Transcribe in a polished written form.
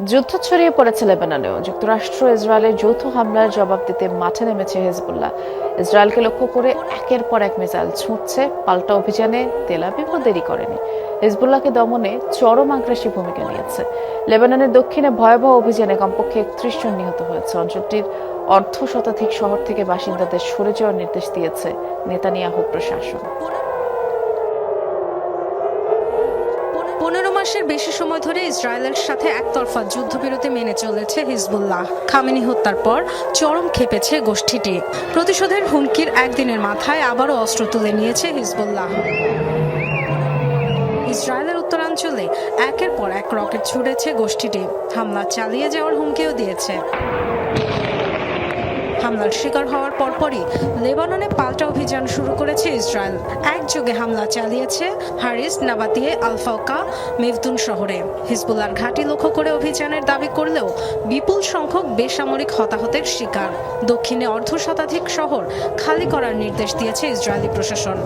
যুদ্ধ ছড়িয়ে পড়েছে লেবাননেও। যুক্তরাষ্ট্র ইসরায়েলের যৌথ হামলার জবাব দিতে মাঠে নেমেছে হিজবুল্লাহ। ইসরায়েলকে লক্ষ্য করে একের পর এক মিসাইল ছুঁড়ছে। পাল্টা অভিযানে তেল আবিবও দেরি করেনি। হিজবুল্লাহকে দমনে চরম আগ্রাসী ভূমিকা নিয়েছে। লেবাননের দক্ষিণে ভয়াবহ অভিযানে কমপক্ষে ৩১ জন নিহত হয়েছে। অঞ্চলটির অর্ধশতাধিক শহর থেকে বাসিন্দাদের সরে যাওয়ার নির্দেশ দিয়েছে নেতানিয়াহু প্রশাসন। ১৫ মাসের বেশি সময় ধরে ইসরায়েলের সাথে একতরফা যুদ্ধবিরতি মেনে চলেছে হিজবুল্লাহ। খামেনি হত্যার পর চরম খেপেছে গোষ্ঠীটি। প্রতিশোধের হুমকির একদিনের মাথায় আবারও অস্ত্র তুলে নিয়েছে হিজবুল্লাহ। ইসরায়েলের উত্তরাঞ্চলে একের পর এক রকেট ছুড়েছে গোষ্ঠীটি। হামলা চালিয়ে যাওয়ার হুমকিও দিয়েছে। হামলার শিকার হওয়ার পরপরই লেবাননে পাল্টা অভিযান শুরু করেছে ইসরায়েল। একযোগে হামলা চালিয়েছে হারিস, নাবাতিয়ে, আল-ফাওকা, মেভদুন শহরে। হিজবুল্লাহর ঘাঁটি লক্ষ্য করে অভিযানের দাবি করলেও বিপুল সংখ্যক বেসামরিক হতাহতের শিকার। দক্ষিণে অর্ধশতাধিক শহর খালি করার নির্দেশ দিয়েছে ইসরায়েলি প্রশাসন।